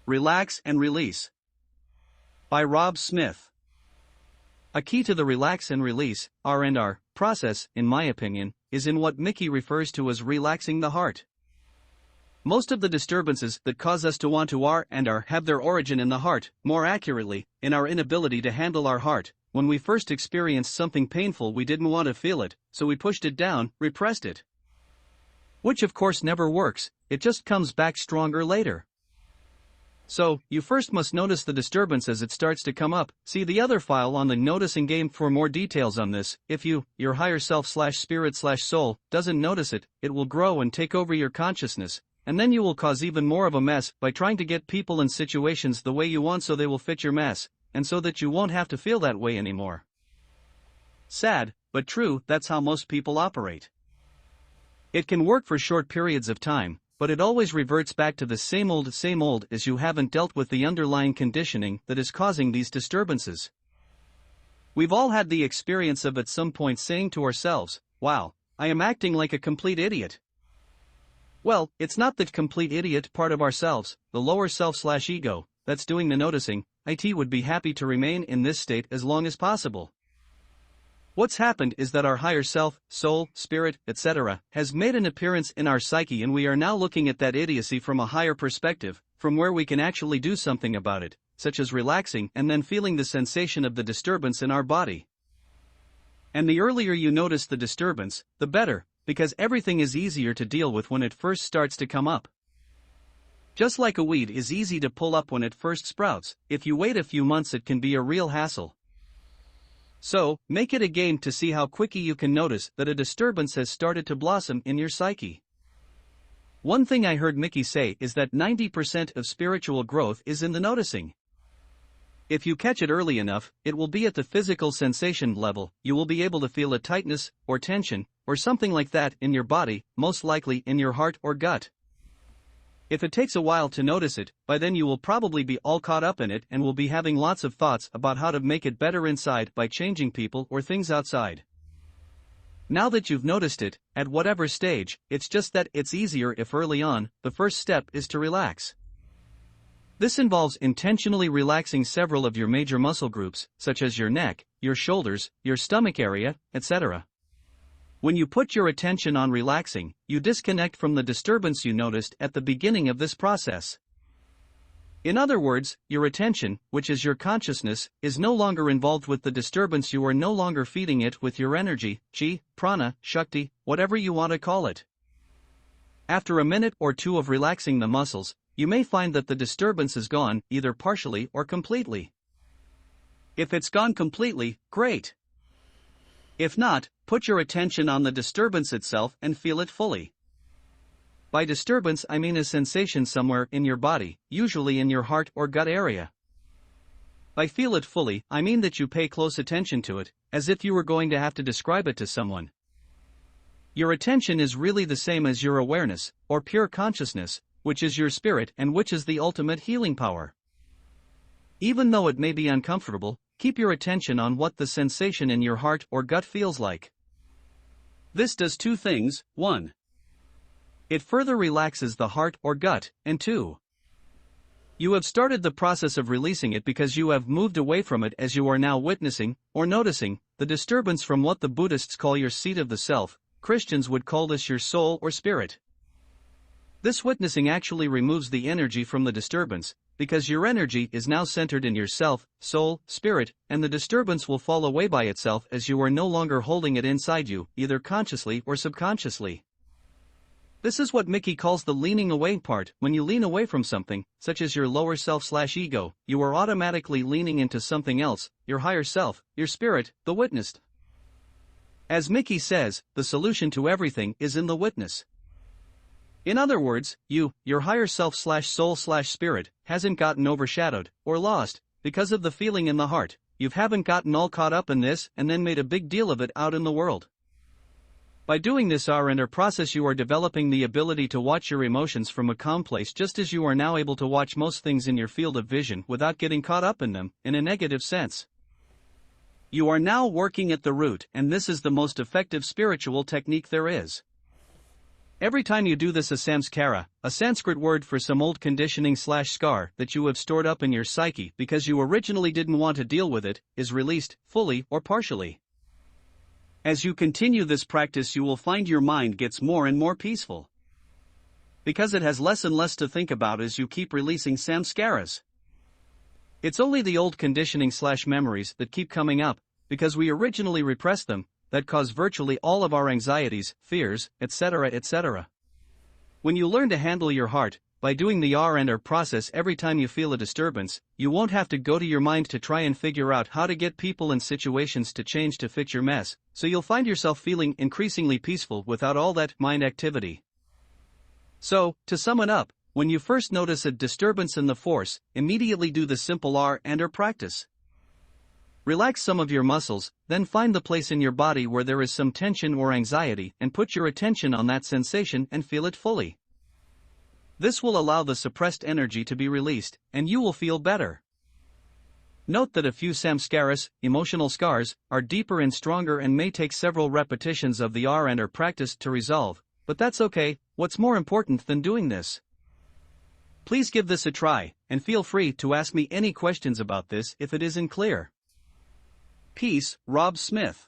Relax and Release by Rob Smith. A key to the relax and release (R&R) process, in my opinion, is in what Mickey refers to as relaxing the heart. Most of the disturbances that cause us to want to R&R have their origin in the heart, more accurately, in our inability to handle our heart. When we first experienced something painful, we didn't want to feel it, so we pushed it down, repressed it. Which of course never works, it just comes back stronger later. So, you first must notice the disturbance as it starts to come up. See the other file on the Noticing Game for more details on this. If your higher self/spirit/soul, doesn't notice it, it will grow and take over your consciousness, and then you will cause even more of a mess by trying to get people and situations the way you want so they will fit your mess, and so that you won't have to feel that way anymore. Sad, but true, that's how most people operate. It can work for short periods of time, but it always reverts back to the same old as you haven't dealt with the underlying conditioning that is causing these disturbances. We've all had the experience of at some point saying to ourselves, "Wow, I am acting like a complete idiot." Well, it's not the complete idiot part of ourselves, the lower self/ego, that's doing the noticing. It would be happy to remain in this state as long as possible. What's happened is that our higher self, soul, spirit, etc., has made an appearance in our psyche, and we are now looking at that idiocy from a higher perspective, from where we can actually do something about it, such as relaxing and then feeling the sensation of the disturbance in our body. And the earlier you notice the disturbance, the better, because everything is easier to deal with when it first starts to come up. Just like a weed is easy to pull up when it first sprouts, if you wait a few months it can be a real hassle. So, make it a game to see how quickly you can notice that a disturbance has started to blossom in your psyche. One thing I heard Mickey say is that 90% of spiritual growth is in the noticing. If you catch it early enough, it will be at the physical sensation level. You will be able to feel a tightness, or tension, or something like that in your body, most likely in your heart or gut. If it takes a while to notice it, by then you will probably be all caught up in it and will be having lots of thoughts about how to make it better inside by changing people or things outside. Now that you've noticed it, at whatever stage, it's just that it's easier if early on, the first step is to relax. This involves intentionally relaxing several of your major muscle groups, such as your neck, your shoulders, your stomach area, etc. When you put your attention on relaxing, you disconnect from the disturbance you noticed at the beginning of this process. In other words, your attention, which is your consciousness, is no longer involved with the disturbance. You are no longer feeding it with your energy, chi, prana, shakti, whatever you want to call it. After a minute or two of relaxing the muscles, you may find that the disturbance is gone, either partially or completely. If it's gone completely, great. If not, put your attention on the disturbance itself and feel it fully. By disturbance I mean a sensation somewhere in your body, usually in your heart or gut area. By feel it fully, I mean that you pay close attention to it, as if you were going to have to describe it to someone. Your attention is really the same as your awareness, or pure consciousness, which is your spirit and which is the ultimate healing power. Even though it may be uncomfortable, keep your attention on what the sensation in your heart or gut feels like. This does two things: 1. It further relaxes the heart or gut, and 2. You have started the process of releasing it because you have moved away from it as you are now witnessing, or noticing, the disturbance from what the Buddhists call your seat of the self. Christians would call this your soul or spirit. This witnessing actually removes the energy from the disturbance, because your energy is now centered in yourself, soul, spirit, and the disturbance will fall away by itself as you are no longer holding it inside you, either consciously or subconsciously. This is what Mickey calls the leaning away part. When you lean away from something, such as your lower self/ego, you are automatically leaning into something else, your higher self, your spirit, the witnessed. As Mickey says, the solution to everything is in the witness. In other words, your higher self/soul/spirit, hasn't gotten overshadowed, or lost, because of the feeling in the heart. You haven't gotten all caught up in this and then made a big deal of it out in the world. By doing this R&R process you are developing the ability to watch your emotions from a calm place, just as you are now able to watch most things in your field of vision without getting caught up in them, in a negative sense. You are now working at the root, and this is the most effective spiritual technique there is. Every time you do this, a samskara, a Sanskrit word for some old conditioning/scar that you have stored up in your psyche because you originally didn't want to deal with it, is released, fully or partially. As you continue this practice, you will find your mind gets more and more peaceful, because it has less and less to think about as you keep releasing samskaras. It's only the old conditioning/memories that keep coming up, because we originally repressed them, that cause virtually all of our anxieties, fears, etc., etc. When you learn to handle your heart, by doing the R&R process every time you feel a disturbance, you won't have to go to your mind to try and figure out how to get people and situations to change to fix your mess, so you'll find yourself feeling increasingly peaceful without all that mind activity. So, to sum it up, when you first notice a disturbance in the force, immediately do the simple R&R practice. Relax some of your muscles, then find the place in your body where there is some tension or anxiety and put your attention on that sensation and feel it fully. This will allow the suppressed energy to be released, and you will feel better. Note that a few samskaras, emotional scars, are deeper and stronger and may take several repetitions of the R&R practice to resolve, but that's okay. What's more important than doing this? Please give this a try, and feel free to ask me any questions about this if it isn't clear. Peace, Rob Smith.